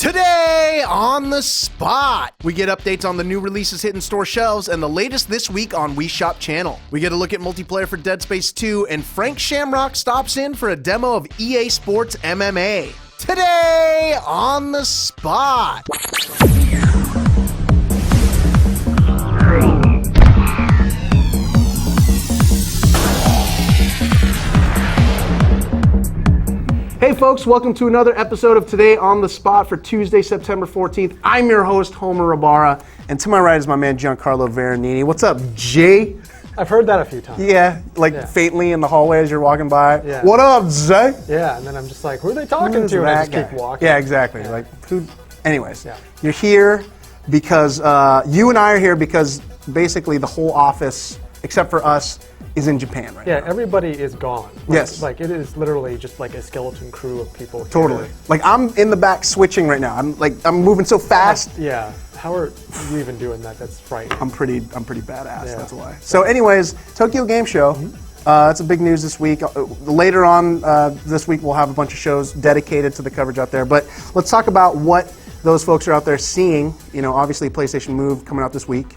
Today on the spot, we get updates on the new releases hitting store shelves and the latest this week on Wii Shop Channel. We get a look at multiplayer for Dead Space 2, and Frank Shamrock stops in for a demo of EA Sports MMA. Today on the spot. Hey folks, welcome to another episode of Today on the Spot for Tuesday, September 14th. I'm your host, Homer Ibarra, and to my right is my man, Giancarlo Veronini. What's up, Jay? I've heard that a few times. Yeah, faintly in the hallway as you're walking by. Yeah. What up, Zay? Yeah, and then I'm just like, who are they talking to? And I just keep walking. Yeah, exactly. Yeah. Anyways, You're here because, you and I are here because basically the whole office, except for us, is in Japan right now. Yeah, everybody is gone. Yes. It is literally just like a skeleton crew of people here. Totally. Like, I'm in the back switching right now. I'm moving so fast. Yeah. How are you even doing that? That's frightening. I'm pretty badass, that's why. So anyways, Tokyo Game Show. It's a big news this week. Later on this week, we'll have a bunch of shows dedicated to the coverage out there. But let's talk about what those folks are out there seeing. You know, obviously PlayStation Move coming out this week.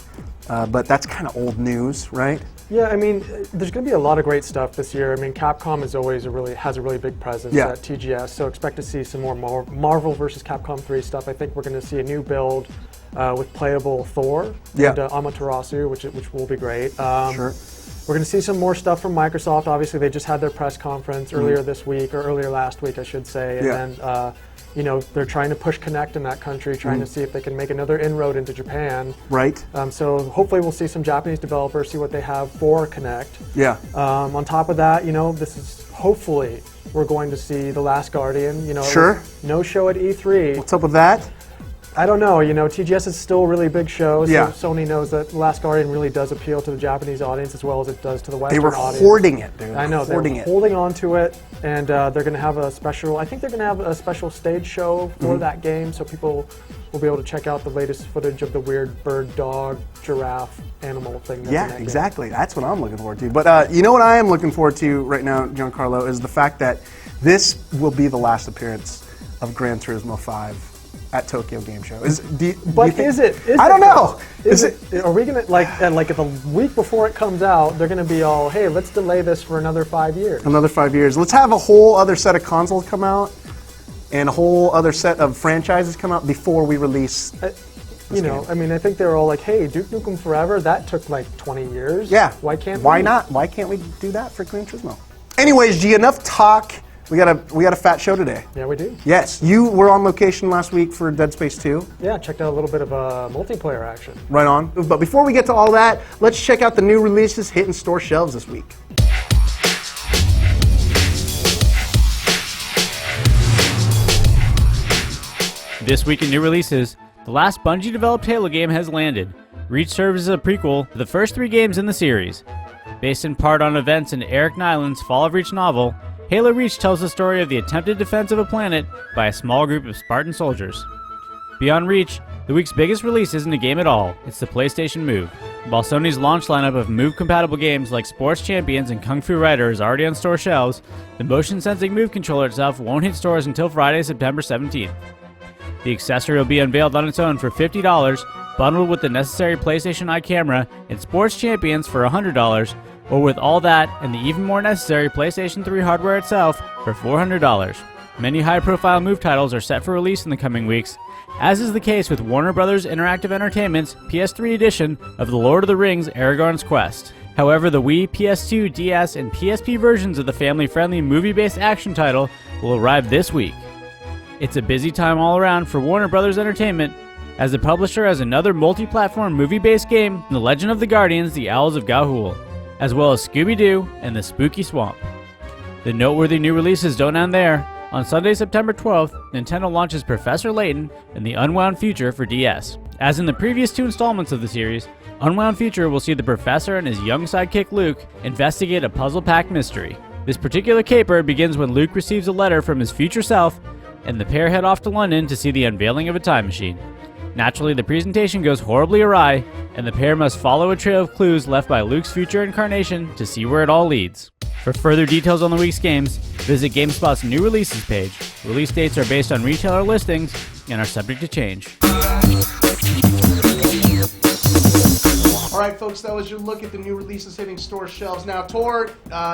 But that's kind of old news, right? Yeah, I mean, there's going to be a lot of great stuff this year. I mean, Capcom has a really big presence at TGS, so expect to see some more Marvel vs. Capcom 3 stuff. I think we're going to see a new build with playable Thor and Amaterasu, which will be great. Sure. We're going to see some more stuff from Microsoft. Obviously, they just had their press conference earlier this week, or earlier last week, I should say, and then you know, they're trying to push Kinect in that country, trying to see if they can make another inroad into Japan. Right. So hopefully we'll see some Japanese developers see what they have for Kinect. Yeah. On top of that, you know, hopefully we're going to see The Last Guardian. You know, sure. No show at E3. What's up with that? I don't know. You know, TGS is still a really big show, so yeah. Sony knows that The Last Guardian really does appeal to the Japanese audience as well as it does to the Western audience. They were hoarding it, dude. I know, they're holding on to it, and they're going to have I think they're going to have a special stage show for that game, so people will be able to check out the latest footage of the weird bird, dog, giraffe, animal thing that's in that exactly. Game. That's what I'm looking forward to. But you know what I am looking forward to right now, Giancarlo, is the fact that this will be the last appearance of Gran Turismo 5. At Tokyo Game Show. Is it? I don't know. Are we gonna like the week before it comes out? They're gonna be all, hey, let's delay this for another 5 years. Another 5 years. Let's have a whole other set of consoles come out, and a whole other set of franchises come out before we release. You know, game. I mean, I think they're all like, hey, Duke Nukem Forever. That took like 20 years. Yeah. Why not? Why can't we do that for Gran Turismo? Anyways, G, enough talk. We got a fat show today. Yeah, we do. Yes, you were on location last week for Dead Space 2. Yeah, checked out a little bit of multiplayer action. Right on. But before we get to all that, let's check out the new releases hitting store shelves this week. This week in new releases, the last Bungie-developed Halo game has landed. Reach serves as a prequel to the first 3 games in the series. Based in part on events in Eric Nyland's Fall of Reach novel, Halo Reach tells the story of the attempted defense of a planet by a small group of Spartan soldiers. Beyond Reach, the week's biggest release isn't a game at all, it's the PlayStation Move. While Sony's launch lineup of Move-compatible games like Sports Champions and Kung Fu Rider is already on store shelves, the motion-sensing Move controller itself won't hit stores until Friday, September 17th. The accessory will be unveiled on its own for $50, bundled with the necessary PlayStation Eye camera and Sports Champions for $100, or with all that and the even more necessary PlayStation 3 hardware itself for $400. Many high-profile Move titles are set for release in the coming weeks, as is the case with Warner Bros. Interactive Entertainment's PS3 edition of The Lord of the Rings: Aragorn's Quest. However, the Wii, PS2, DS, and PSP versions of the family-friendly movie-based action title will arrive this week. It's a busy time all around for Warner Bros. Entertainment, as the publisher has another multi-platform movie-based game, The Legend of the Guardians: The Owls of Ga'Hoole, as well as Scooby-Doo and the Spooky Swamp. The noteworthy new releases don't end there. On Sunday, September 12th, Nintendo launches Professor Layton and the Unwound Future for DS. As in the previous 2 installments of the series, Unwound Future will see the Professor and his young sidekick Luke investigate a puzzle-packed mystery. This particular caper begins when Luke receives a letter from his future self, and the pair head off to London to see the unveiling of a time machine. Naturally, the presentation goes horribly awry, and the pair must follow a trail of clues left by Luke's future incarnation to see where it all leads. For further details on the week's games, visit GameSpot's new releases page. Release dates are based on retailer listings, and are subject to change. All right, folks, that was your look at the new releases hitting store shelves. Now, Tor,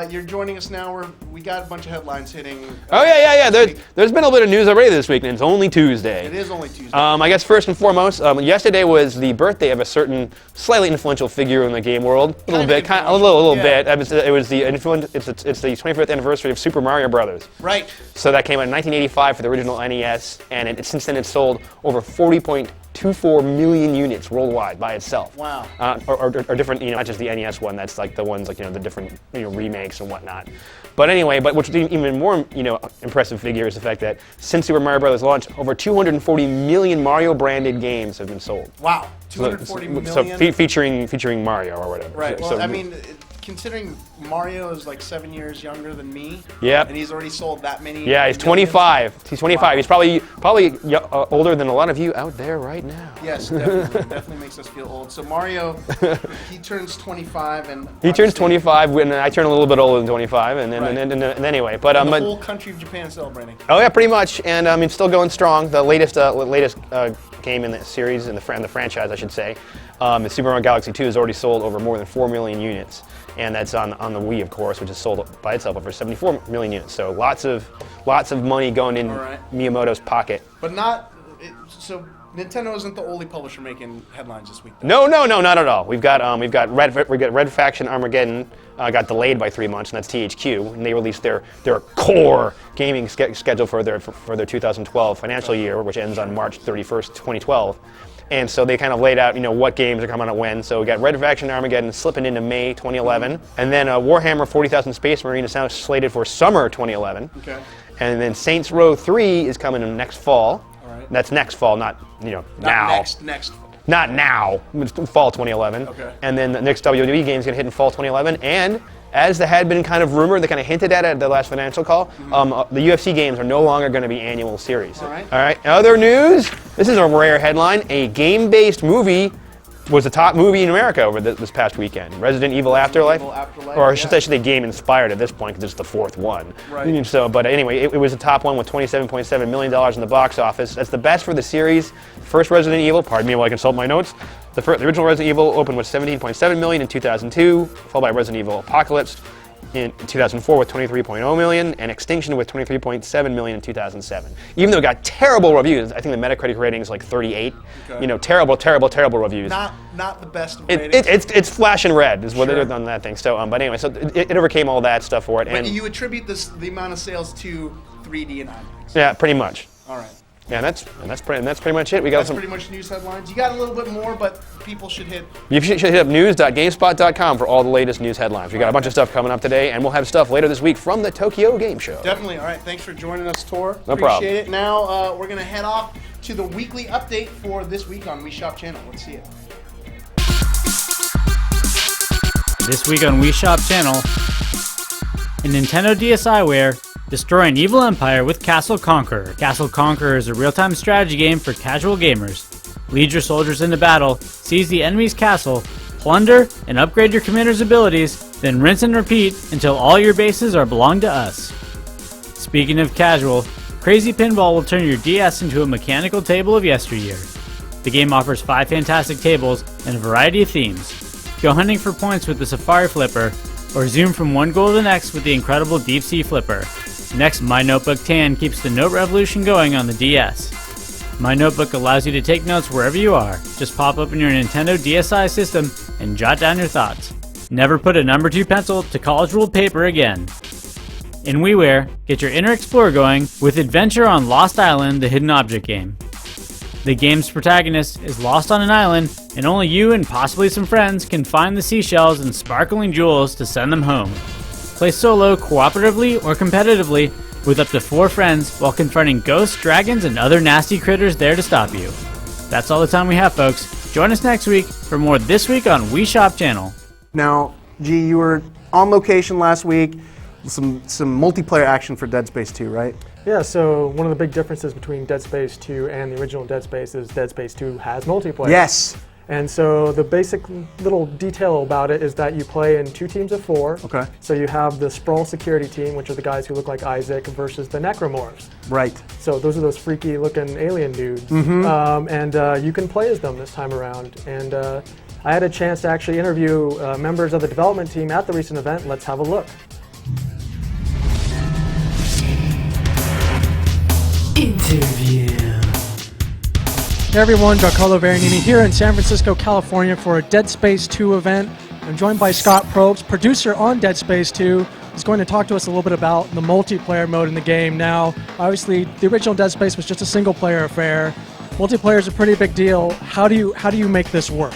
you're joining us now. We got a bunch of headlines hitting. Yeah. There's been a bit of news already this week, and it's only Tuesday. It is only Tuesday. I guess first and foremost, yesterday was the birthday of a certain slightly influential figure in the game world. A little bit. It was the it's the 25th anniversary of Super Mario Brothers. Right. So that came out in 1985 for the original NES, and since then it's sold over 40.24 million units worldwide by itself. Wow. Or different, not just the NES one. That's like the ones like the different remakes and whatnot. But anyway, what's even more impressive figure is the fact that since Super Mario Bros. Launch, over 240 million Mario branded games have been sold. Wow. 240 million. So featuring Mario or whatever. Right. So, Well, I mean, considering Mario is like 7 years younger than me. Yep. And he's already sold that many. Yeah, he's 25. He's 25. Wow. He's probably older than a lot of you out there right now. Yes, definitely. Definitely makes us feel old. So Mario, he turns 25 and he turns 25 when I turn a little bit older than 25, and then right. and anyway, but the whole country of Japan is celebrating. Oh yeah, pretty much, and it's still going strong. The latest game in the series, in the franchise, I should say, is Super Mario Galaxy 2 has already sold over more than 4 million units. And that's on the Wii, of course, which is sold by itself over 74 million units. So lots of money going in Miyamoto's pocket. But so Nintendo isn't the only publisher making headlines this week, though. No, not at all. We've got Red Faction Armageddon got delayed by 3 months, and that's THQ, and they released their core gaming schedule for their 2012 financial year, which ends on March 31st, 2012. And so they kind of laid out, what games are coming out when. So we got Red Faction Armageddon slipping into May 2011. And then Warhammer 40,000 Space Marine is now slated for summer 2011. Okay. And then Saints Row 3 is coming in next fall. All right. That's next fall, not now. Next. Not now. It's fall 2011. Okay. And then the next WWE game is going to hit in fall 2011. And as there had been kind of rumored, they kind of hinted at it at the last financial call, the UFC games are no longer going to be annual series. All right. Other news, this is a rare headline. A game-based movie was the top movie in America over this past weekend. Resident Evil Afterlife. Or I should say game-inspired at this point because it's the fourth one. Right. So, but anyway, it was the top one with $27.7 million in the box office. That's the best for the series. First Resident Evil, pardon me while I consult my notes. The original Resident Evil opened with $17.7 million in 2002, followed by Resident Evil Apocalypse in 2004 with $23.0 million, and Extinction with $23.7 million in 2007. Even though it got terrible reviews, I think the Metacritic rating is like 38. Okay. Terrible reviews. Not the best of ratings. It's flash and red is what they did on that thing. So, but anyway, so it overcame all that stuff for it. But you attribute the amount of sales to 3D and IMAX. Yeah, pretty much. All right. Yeah, that's pretty much it. That's pretty much news headlines. You got a little bit more, but people should hit. You should hit up news.gamespot.com for all the latest news headlines. We got a bunch of stuff coming up today, and we'll have stuff later this week from the Tokyo Game Show. Definitely. All right. Thanks for joining us, Tor. No problem. Appreciate it. Now we're gonna head off to the weekly update for this week on Wii Shop Channel. Let's see it. This week on Wii Shop Channel, in Nintendo DSiWare, destroy an evil empire with Castle Conqueror. Castle Conqueror is a real-time strategy game for casual gamers. Lead your soldiers into battle, seize the enemy's castle, plunder, and upgrade your commander's abilities, then rinse and repeat until all your bases are belong to us. Speaking of casual, Crazy Pinball will turn your DS into a mechanical table of yesteryear. The game offers 5 fantastic tables and a variety of themes. Go hunting for points with the Safari Flipper, or zoom from one goal to the next with the incredible Deep Sea Flipper. Next, My Notebook Tan keeps the note revolution going on the DS. My Notebook allows you to take notes wherever you are. Just pop open your Nintendo DSi system and jot down your thoughts. Never put a number 2 pencil to college ruled paper again. In WiiWare, get your inner explorer going with Adventure on Lost Island, the hidden object game. The game's protagonist is lost on an island, and only you and possibly some friends can find the seashells and sparkling jewels to send them home. Play solo, cooperatively, or competitively with up to 4 friends while confronting ghosts, dragons, and other nasty critters there to stop you. That's all the time we have, folks. Join us next week for more This Week on Wii Shop Channel. Now, G, you were on location last week. Some multiplayer action for Dead Space 2, right? Yeah, so one of the big differences between Dead Space 2 and the original Dead Space is Dead Space 2 has multiplayer. Yes. And so the basic little detail about it is that you play in 2 teams of 4. Okay. So you have the Sprawl security team, which are the guys who look like Isaac, versus the Necromorphs. Right. So those are those freaky looking alien dudes. And you can play as them this time around. And I had a chance to actually interview members of the development team at the recent event. Let's have a look. Interview. Hey everyone, Giancarlo Veronini here in San Francisco, California for a Dead Space 2 event. I'm joined by Scott Probst, producer on Dead Space 2. He's going to talk to us a little bit about the multiplayer mode in the game. Now, obviously, the original Dead Space was just a single-player affair. Multiplayer is a pretty big deal. How do you make this work?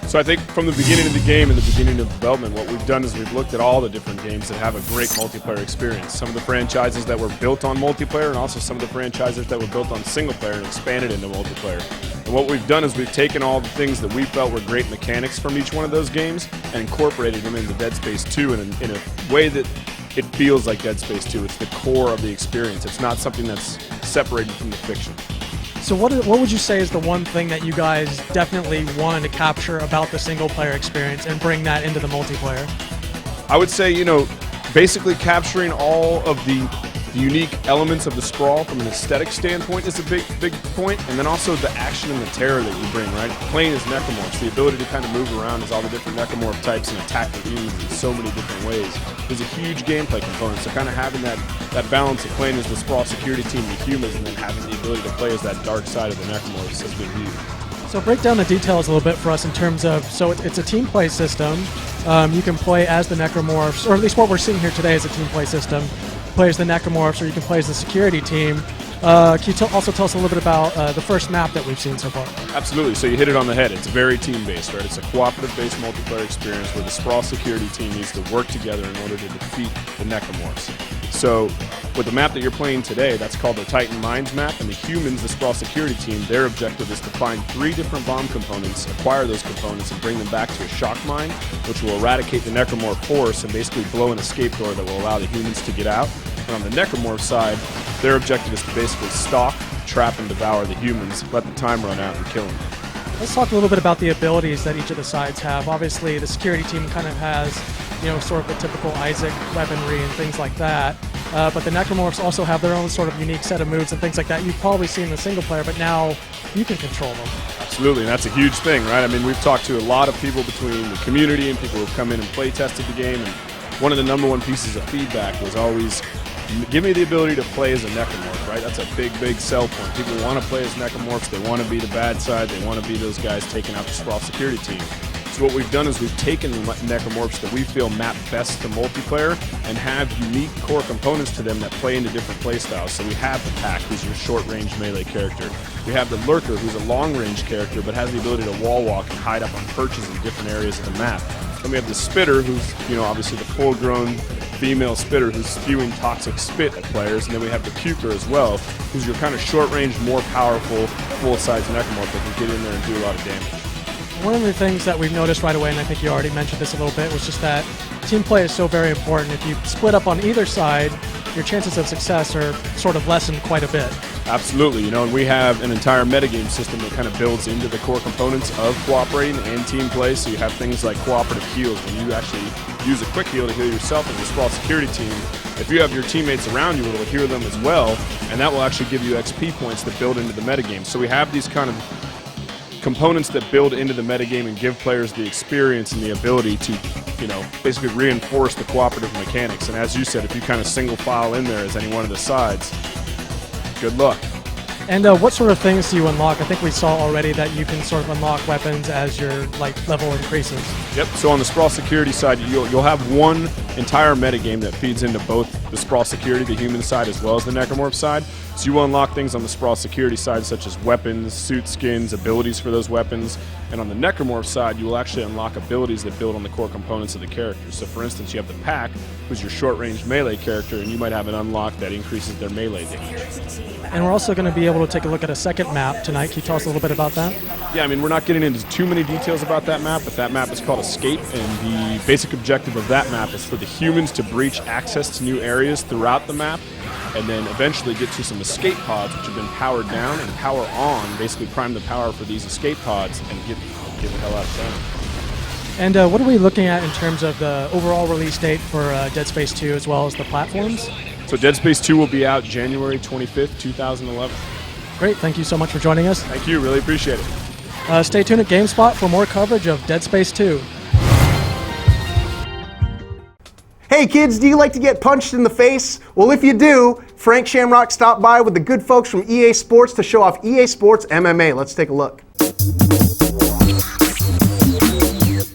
So I think from the beginning of the game and the beginning of development, what we've done is we've looked at all the different games that have a great multiplayer experience. Some of the franchises that were built on multiplayer and also some of the franchises that were built on single player and expanded into multiplayer. And what we've done is we've taken all the things that we felt were great mechanics from each one of those games and incorporated them into Dead Space 2 in a way that it feels like Dead Space 2. It's the core of the experience. It's not something that's separated from the fiction. So what would you say is the one thing that you guys definitely wanted to capture about the single-player experience and bring that into the multiplayer? I would say, basically capturing all of the unique elements of the Sprawl from an aesthetic standpoint is a big point, and then also the action and the terror that you bring, right? Playing as Necromorphs, the ability to kind of move around as all the different Necromorph types and attack the humans in so many different ways is a huge gameplay component. So kind of having that balance of playing as the Sprawl security team, the humans, and then having the ability to play as that dark side of the Necromorphs has been huge. So break down the details a little bit for us in terms of, so it's a team play system. You can play as the Necromorphs, or at least what we're seeing here today is a team play system. Play as the Necromorphs, or you can play as the security team. Can you also tell us a little bit about the first map that we've seen so far? Absolutely. So you hit it on the head. It's very team-based, right? It's a cooperative-based multiplayer experience where the Sprawl security team needs to work together in order to defeat the Necromorphs. So with the map that you're playing today, that's called the Titan Mines map, and the humans, the Sprawl security team, their objective is to find 3 different bomb components, acquire those components, and bring them back to a shock mine, which will eradicate the Necromorph force and basically blow an escape door that will allow the humans to get out. And on the Necromorph side, their objective is to basically stalk, trap, and devour the humans, let the time run out, and kill them. Let's talk a little bit about the abilities that each of the sides have. Obviously, the security team kind of has, sort of the typical Isaac weaponry and things like that. But the Necromorphs also have their own sort of unique set of moves and things like that you've probably seen in the single player, but now you can control them. Absolutely, and that's a huge thing, right? I mean, we've talked to a lot of people between the community and people who have come in and play tested the game, and one of the #1 pieces of feedback was always, give me the ability to play as a Necromorph, right? That's a big sell point. People want to play as Necromorphs. They want to be the bad side. They want to be those guys taking out the Sprawl security team. So what we've done is we've taken Necromorphs that we feel map best to multiplayer and have unique core components to them that play into different playstyles. So we have the Pack, who's your short-range melee character. We have the Lurker, who's a long-range character but has the ability to wall walk and hide up on perches in different areas of the map. Then we have the Spitter, who's obviously the full-grown female Spitter who's spewing toxic spit at players, and then we have the Puker as well, who's your kind of short-range, more powerful, full-size Necromorph that can get in there and do a lot of damage. One of the things that we've noticed right away, and I think you already mentioned this a little bit, was just that team play is so very important. If you split up on either side, your chances of success are sort of lessened quite a bit. Absolutely, and we have an entire metagame system that kind of builds into the core components of cooperating and team play. So you have things like cooperative heals, when you actually use a quick heal to heal yourself as a Sprawl security team. If you have your teammates around you, it will heal them as well, and that will actually give you XP points that build into the metagame. So we have these kind of components that build into the metagame and give players the experience and the ability to, basically reinforce the cooperative mechanics. And as you said, if you kind of single file in there as any one of the sides, good luck. And what sort of things do you unlock? I think we saw already that you can sort of unlock weapons as your level increases. Yep, so on the Sprawl security side, you'll have one entire metagame that feeds into both the Sprawl security, the human side, as well as the Necromorph side. So you will unlock things on the Sprawl security side, such as weapons, suit skins, abilities for those weapons. And on the Necromorph side, you will actually unlock abilities that build on the core components of the character. So for instance, you have the Pack, who's your short-range melee character, and you might have an unlock that increases their melee damage. And we're also going to be able to take a look at a second map tonight. Can you tell us a little bit about that? Yeah, I mean, we're not getting into too many details about that map, but that map is called Escape, and the basic objective of that map is for the humans to breach access to new areas throughout the map, and then eventually get to some escape pods which have been powered down and power on, basically prime the power for these escape pods and get get the hell out of town. And what are we looking at in terms of the overall release date for Dead Space 2 as well as the platforms? So Dead Space 2 will be out January 25th, 2011. Great, thank you so much for joining us. Thank you, really appreciate it. Stay tuned at GameSpot for more coverage of Dead Space 2. Hey kids, do you like to get punched in the face? Well, if you do, Frank Shamrock stopped by with the good folks from EA Sports to show off EA Sports MMA. Let's take a look.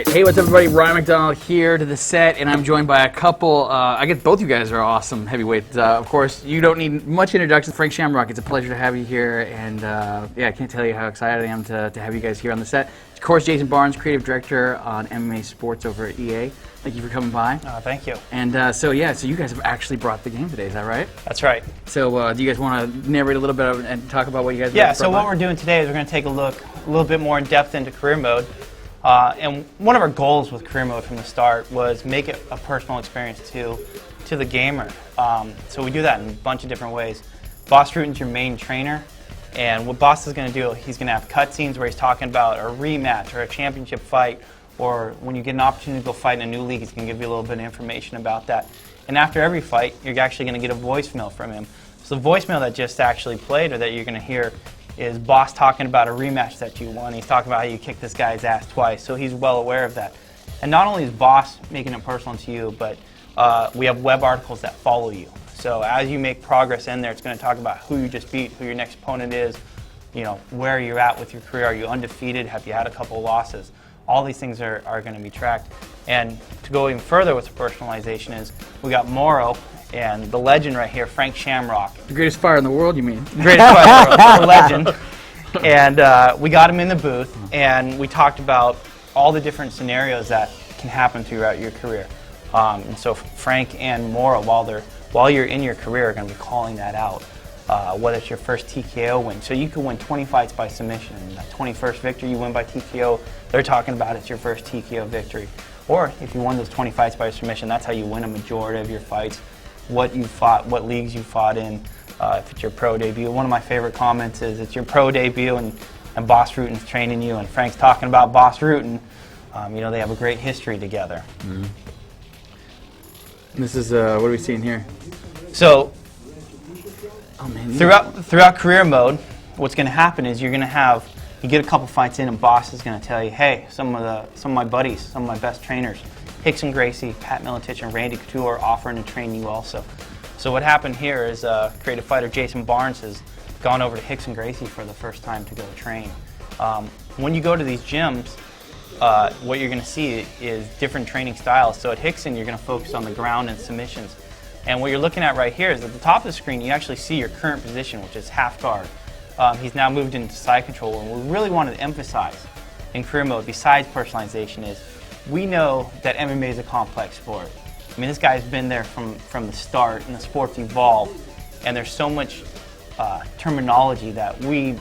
Hey, what's up, everybody? Ryan McDonald here to the set, and I'm joined by a couple. I guess both you guys are awesome heavyweights. Of course, you don't need much introduction. Frank Shamrock, it's a pleasure to have you here, and yeah, I can't tell you how excited I am to have you guys here on the set. Of course, Jason Barnes, creative director on MMA Sports over at EA. Thank you for coming by. Thank you. And so you guys have actually brought the game today, is that right? That's right. So do you guys want to narrate a little bit and talk about what you guys Yeah, so what we're doing today is we're going to take a look a little bit more in depth into career mode. And one of our goals with career mode from the start was make it a personal experience to the gamer. So we do that in a bunch of different ways. Boss Rutan's your main trainer, and what Boss is going to do, he's going to have cutscenes where he's talking about a rematch or a championship fight, or when you get an opportunity to go fight in a new league, he's going to give you a little bit of information about that. And after every fight, you're actually going to get a voicemail from him. So the voicemail that just actually played, or that you're going to hear, is Boss talking about a rematch that you won. He's talking about how you kicked this guy's ass twice, so he's well aware of that. And not only is Boss making it personal to you, but we have web articles that follow you. So as you make progress in there, it's going to talk about who you just beat, who your next opponent is, you know, where you're at with your career. Are you undefeated? Have you had a couple losses? All these things are going to be tracked. And to go even further with the personalization is we got Morrow and the legend right here, Frank Shamrock. The greatest fighter in the world, you mean? Greatest fighter in the world, the legend. And we got him in the booth, and we talked about all the different scenarios that can happen throughout your career. And so Frank and Morrow, while you're in your career, are going to be calling that out. Whether it's your first TKO win. So you could win 20 fights by submission, and that 21st victory you win by TKO, they're talking about it's your first TKO victory. Or if you won those 20 fights by submission, that's how you win a majority of your fights. What you fought, what leagues you fought in, if it's your pro debut. One of my favorite comments is it's your pro debut and Boss Rutan's training you, and Frank's talking about Boss Rutan. You know, they have a great history together. Mm-hmm. This is, what are we seeing here? So, oh, man, throughout career mode, what's going to happen is you get a couple fights in, and Boss is going to tell you, hey, some of my buddies, some of my best trainers, Hickson Gracie, Pat Miletich, and Randy Couture are offering to train you also. So what happened here is creative fighter Jason Barnes has gone over to Hickson Gracie for the first time to go train. When you go to these gyms, what you're going to see is different training styles. So at Hickson, you're going to focus on the ground and submissions. And what you're looking at right here is at the top of the screen, you actually see your current position, which is half guard. He's now moved into side control, and what we really wanted to emphasize in career mode, besides personalization, is we know that MMA is a complex sport. I mean, this guy's been there from the start, and the sport's evolved, and there's so much terminology that we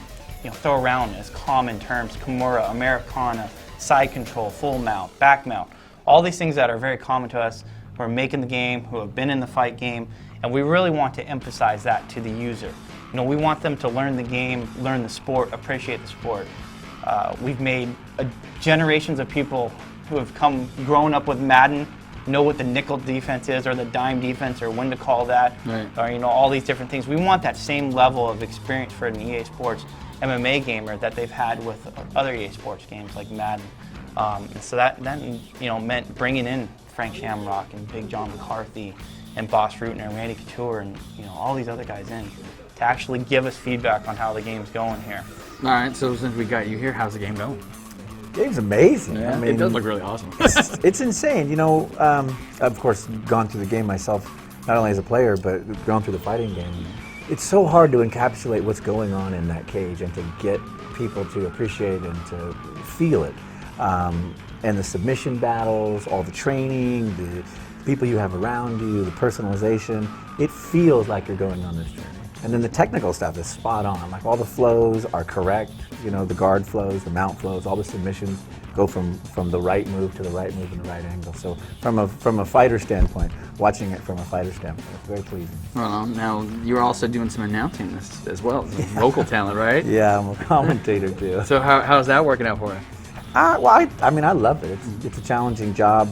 throw around as common terms: Kimura, Americana, side control, full mount, back mount, all these things that are very common to us who are making the game, who have been in the fight game, and we really want to emphasize that to the user. You know, we want them to learn the game, learn the sport, appreciate the sport. We've made generations of people who have grown up with Madden, know what the nickel defense is, or the dime defense, or when to call that, right, or all these different things. We want that same level of experience for an EA Sports MMA gamer that they've had with other EA Sports games like Madden. And so that meant bringing in Frank Shamrock and Big John McCarthy and Boss Rutan and Randy Couture and all these other guys in to actually give us feedback on how the game's going here. All right, so since we got you here, how's the game going? Game's amazing. Yeah, I mean, it does look really awesome. it's insane. Of course, gone through the game myself, not only as a player, but gone through the fighting game. It's so hard to encapsulate what's going on in that cage and to get people to appreciate and to feel it. And the submission battles, all the training, the people you have around you, the personalization, it feels like you're going on this journey. And then the technical stuff is spot on. Like all the flows are correct. The guard flows, the mount flows, all the submissions go from the right move to the right move in the right angle. So from a fighter standpoint, watching it from a fighter standpoint, it's very pleasing. Well, now you're also doing some announcing this as well, vocal talent, right? Yeah, I'm a commentator too. So how's that working out for you? Well, I mean, I love it. It's a challenging job.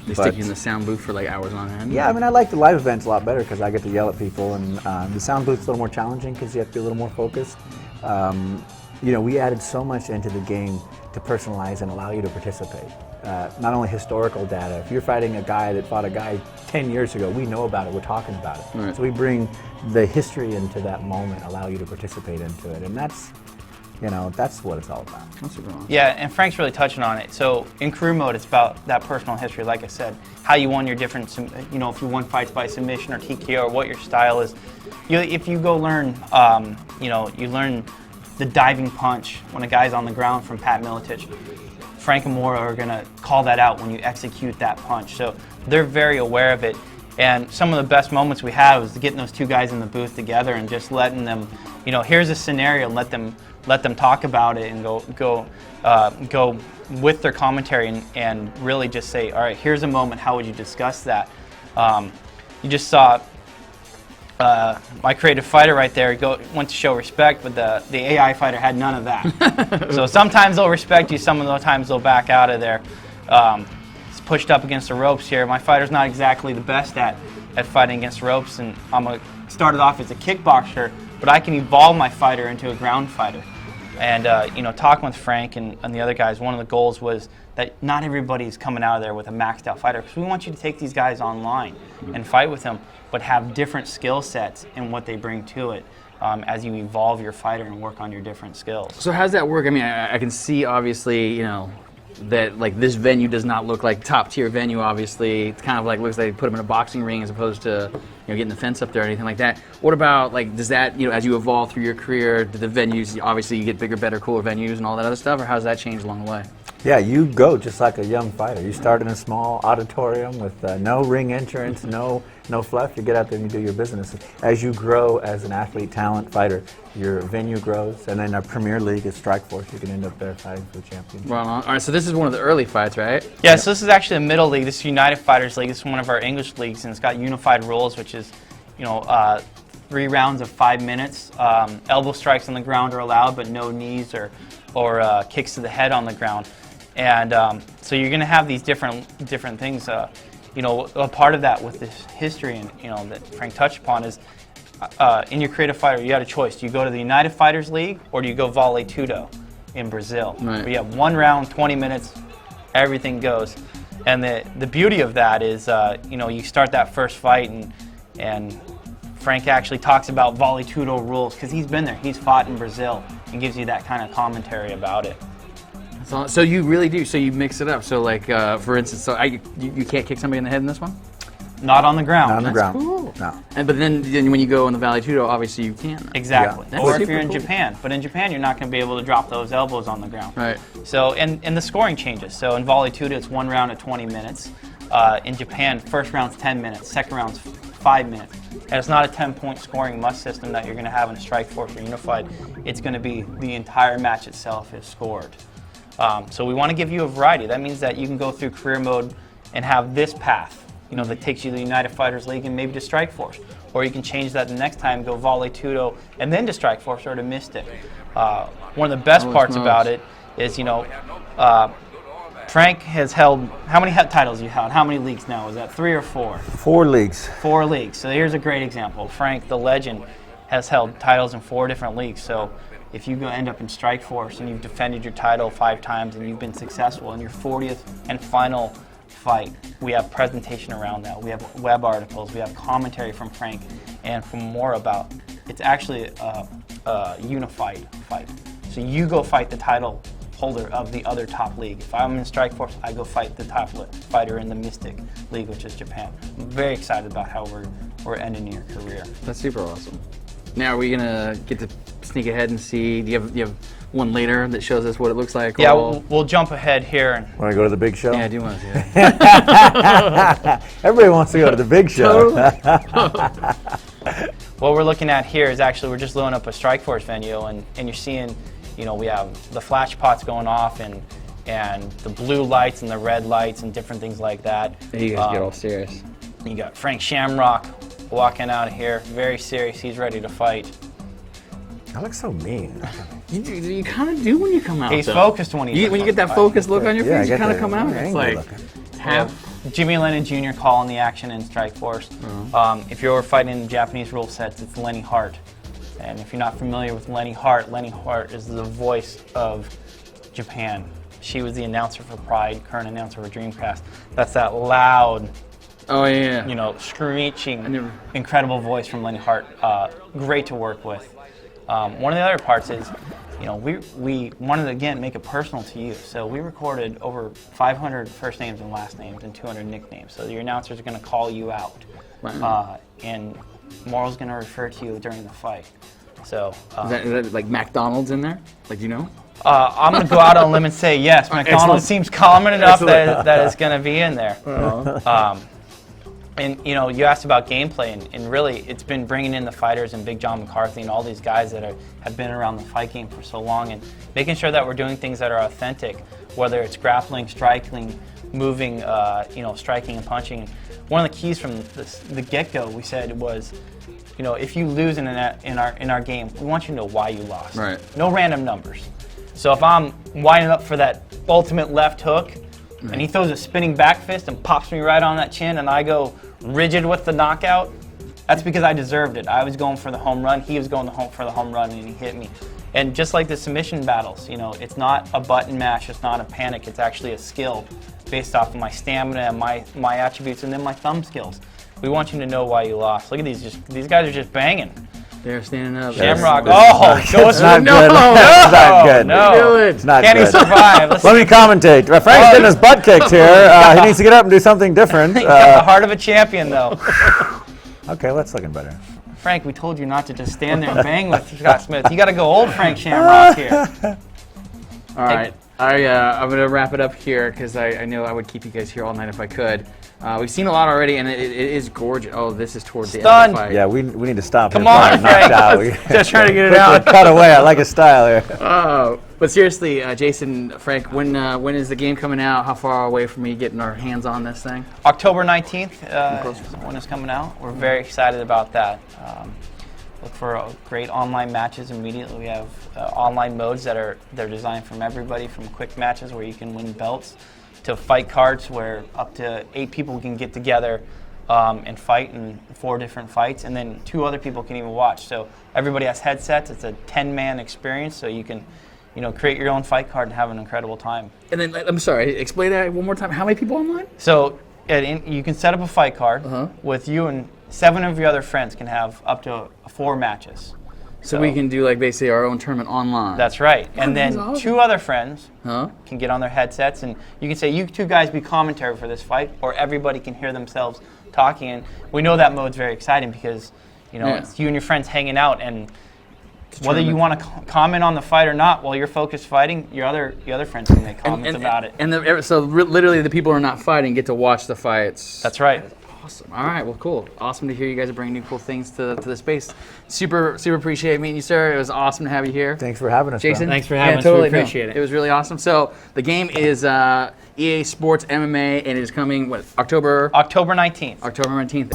They stick you in the sound booth for like hours on end. Yeah, I mean, I like the live events a lot better because I get to yell at people, and the sound booth's a little more challenging because you have to be a little more focused. We added so much into the game to personalize and allow you to participate. Not only historical data. If you're fighting a guy that fought a guy 10 years ago, we know about it. We're talking about it. Right. So we bring the history into that moment, allow you to participate into it, and that's what it's all about. That's super awesome. Yeah, and Frank's really touching on it. So in career mode, it's about that personal history. Like I said, how you won your different, if you won fights by submission or TKO, or what your style is. If you go learn, you learn the diving punch when a guy's on the ground from Pat Miletich. Frank and Mora are going to call that out when you execute that punch. So they're very aware of it. And some of the best moments we have is getting those two guys in the booth together and just letting them, here's a scenario, let them talk about it and go with their commentary and really just say, all right, here's a moment, how would you discuss that? You just saw my creative fighter right there went to show respect, but the AI fighter had none of that. So sometimes they'll respect you, some of the times they'll back out of there. It's pushed up against the ropes here. My fighter's not exactly the best at fighting against ropes, and started off as a kickboxer, but I can evolve my fighter into a ground fighter. And talking with Frank and the other guys, one of the goals was that not everybody's coming out of there with a maxed out fighter, because we want you to take these guys online and fight with them, but have different skill sets and what they bring to it as you evolve your fighter and work on your different skills. So how does that work? I mean, I can see obviously, that like this venue does not look like top tier venue. Obviously, it's kind of like looks like they put them in a boxing ring as opposed to getting the fence up there or anything like that. What about like does that as you evolve through your career, do the venues obviously you get bigger, better, cooler venues and all that other stuff, or how does that change along the way? Yeah, you go just like a young fighter. You start in a small auditorium with no ring entrance, no fluff. You get out there and you do your business. As you grow as an athlete, talent, fighter, your venue grows, and then our Premier League is Strikeforce. You can end up there fighting for the champion. Right on. All right, so this is one of the early fights, right? Yeah, so this is actually a middle league. This is United Fighters League. This is one of our English leagues, and it's got unified rules, which is, 3 rounds of 5 minutes. Elbow strikes on the ground are allowed, but no knees or kicks to the head on the ground. And so you're going to have these different things. A part of that with this history and that Frank touched upon is in your creative fighter, you had a choice. Do you go to the United Fighters League or do you go Vale Tudo in Brazil? Right. Where you have 1 round, 20 minutes, everything goes. And the beauty of that is, you start that first fight and Frank actually talks about Vale Tudo rules because he's been there. He's fought in Brazil and gives you that kind of commentary about it. So you really do. So you mix it up. So like, for instance, you can't kick somebody in the head in this one? Not on the ground. Not on the ground. Cool. No. But then when you go in the Vale Tudo, obviously you can. Exactly. Yeah. Or That's if you're in super cool. Japan. But in Japan, you're not going to be able to drop those elbows on the ground. Right. So, and the scoring changes. So in Vale Tudo, it's 1 round at 20 minutes. In Japan, first round's 10 minutes, second round's 5 minutes. And it's not a 10-point scoring must system that you're going to have in Strikeforce or Unified. It's going to be the entire match itself is scored. So we want to give you a variety. That means that you can go through career mode and have this path, that takes you to the United Fighters League and maybe to Strikeforce. Or you can change that the next time, go Vale Tudo and then to Strikeforce or to Mystic. One of the best parts about it is, Frank has held, how many titles you held? How many leagues now? Is that 3 or 4? 4 leagues. 4 leagues. So here's a great example. Frank, the legend, has held titles in 4 different leagues. So if you end up in Strikeforce and you've defended your title 5 times and you've been successful in your 40th and final fight, we have presentation around that. We have web articles. We have commentary from Frank and from more about. It's actually a unified fight. So you go fight the title holder of the other top league. If I'm in Strikeforce, I go fight the top fighter in the Mystic League, which is Japan. I'm very excited about how we're ending your career. That's super awesome. Now, are we gonna get to sneak ahead and see? Do you have one later that shows us what it looks like? Yeah, we'll jump ahead here. And Want to go to the big show? Yeah, I do want to see that. Everybody wants to go to the big show. What we're looking at here is actually we're just loading up a Strikeforce venue, and you're seeing, we have the flash pots going off and the blue lights and the red lights and different things like that. You guys get all serious. You got Frank Shamrock walking out of here, very serious. He's ready to fight. I look so mean. You kind of do when you come out. He's though. focused when when you get that focused look on your Yeah, I face, you get kind of the come out. It's angry like looking. Jimmy Lennon Jr. calling the action in Strike Force. If you're fighting Japanese rule sets, it's Lenny Hart. And if you're not familiar with Lenny Hart is the voice of Japan. She was the announcer for Pride, current announcer for Dreamcast. That's that loud, screeching, incredible voice from Lenny Hart. Great to work with. One of the other parts is, we wanted to, again, make it personal to you. So we recorded over 500 first names and last names and 200 nicknames. So your announcers are going to call you out. And Moral's going to refer to you during the fight. So is that like McDonald's in there? Like, do you know? I'm going to go out on a limb and say yes. McDonald's seems common enough that it's going to be in there. And you asked about gameplay, and really it's been bringing in the fighters and Big John McCarthy and all these guys that have been around the fight game for so long, and making sure that we're doing things that are authentic, whether it's grappling, striking, moving, striking and punching. One of the keys from the get-go we said was, if you lose in our game, we want you to know why you lost. Right. No random numbers. So if I'm winding up for that ultimate left hook, and he throws a spinning back fist and pops me right on that chin, and I go rigid with the knockout, that's because I deserved it. I was going for the home run, he was going for the home run, and he hit me. And just like the submission battles, it's not a button mash, it's not a panic, it's actually a skill based off of my stamina and my attributes, and then my thumb skills. We want you to know why you lost. Look at these guys are just banging. They're standing up. Shamrock. Show us not no, good. It's not good. No, It's not Can he good. survive? Let me commentate. Frank's getting his butt kicked here. He needs to get up and do something different. He's got the heart of a champion, though. Okay, that's looking better. Frank, we told you not to just stand there and bang with Scott Smith. You got to go old Frank Shamrock here. All right. I'm going to wrap it up here because I know I would keep you guys here all night if I could. We've seen a lot already, and it is gorgeous. Oh, this is towards the end of the fight. Yeah, we need to stop him. Come on, Frank. Just trying to get it out. Cut away. I like his style here. But seriously, Jason, Frank, when is the game coming out? How far away from me getting our hands on this thing? October 19th is when it's coming out. We're very excited about that. Look for great online matches immediately. We have online modes they're designed from everybody, from quick matches where you can win belts to fight cards where up to 8 people can get together and fight in 4 different fights, and then 2 other people can even watch. So everybody has headsets. It's a 10-man experience, so you can create your own fight card and have an incredible time. And then, I'm sorry, explain that one more time. How many people online? So you can set up a fight card with you, and 7 of your other friends can have up to 4 matches. So we can do basically our own tournament online. That's right. And then awesome. 2 other friends can get on their headsets, and you can say, you 2 guys be commentary for this fight, or everybody can hear themselves talking. And we know that mode's very exciting because it's you and your friends hanging out, and whether you want to comment on the fight or not, while you're focused fighting, your other friends can make comments about it. And literally the people who are not fighting get to watch the fights. That's right. Awesome. All right. Well, cool. Awesome to hear you guys are bringing new cool things to the space. Super appreciate meeting you, sir. It was awesome to have you here. Thanks for having us, Jason. bro. Thanks for having us. Totally. We appreciate it. It was really awesome. So the game is EA Sports MMA, and it is coming October 19th. October 19th.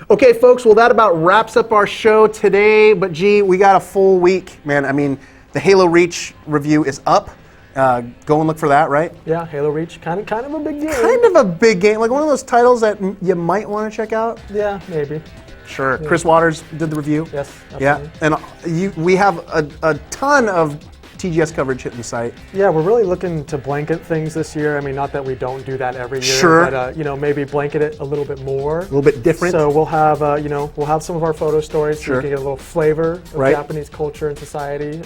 Okay, folks, well, that about wraps up our show today. But, gee, we got a full week, man. I mean, the Halo Reach review is up. Go and look for that, right? Yeah, Halo Reach, kind of a big deal. Kind of a big game, like one of those titles that you might want to check out. Yeah, maybe. Sure. Yeah. Chris Waters did the review. Yes, absolutely. Yeah, and we have a ton of TGS coverage hitting the site. Yeah, we're really looking to blanket things this year. I mean, not that we don't do that every year, sure. But maybe blanket it a little bit more. A little bit different. So we'll have we'll have some of our photo stories so you can get a little flavor of Japanese culture and society.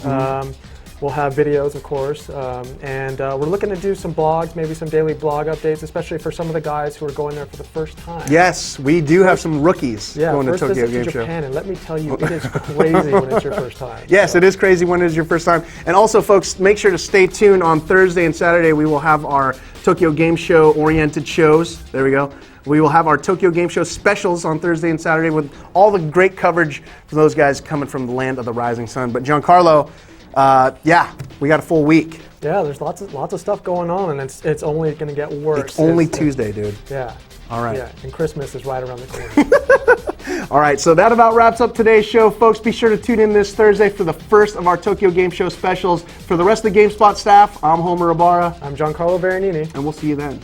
We'll have videos, of course, and we're looking to do some blogs, maybe some daily blog updates, especially for some of the guys who are going there for the first time. Yes, we do have some rookies going to Tokyo Game Show. Japan, and let me tell you, it is crazy when it's your first time. Yes, it is crazy when it is your first time. And also, folks, make sure to stay tuned on Thursday and Saturday. We will have our Tokyo Game Show oriented shows. There we go. We will have our Tokyo Game Show specials on Thursday and Saturday with all the great coverage from those guys coming from the land of the rising sun. But Giancarlo, we got a full week. Yeah, there's lots of stuff going on, and it's only going to get worse. It's only Tuesday, dude. Yeah. All right. Yeah, and Christmas is right around the corner. All right, so that about wraps up today's show. Folks, be sure to tune in this Thursday for the first of our Tokyo Game Show specials. For the rest of the GameSpot staff, I'm Homer Ibarra. I'm Giancarlo Veronini. And we'll see you then.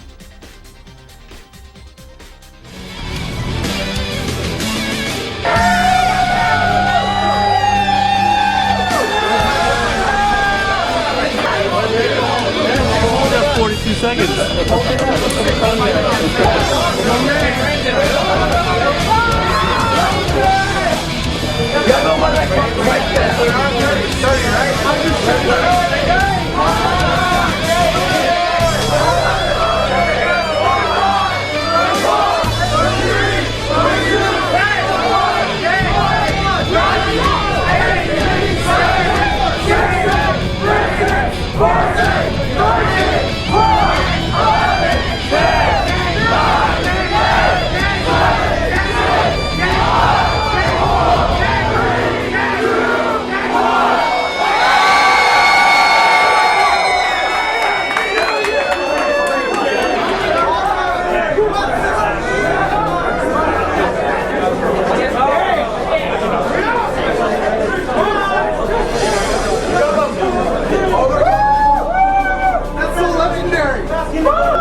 That's so legendary!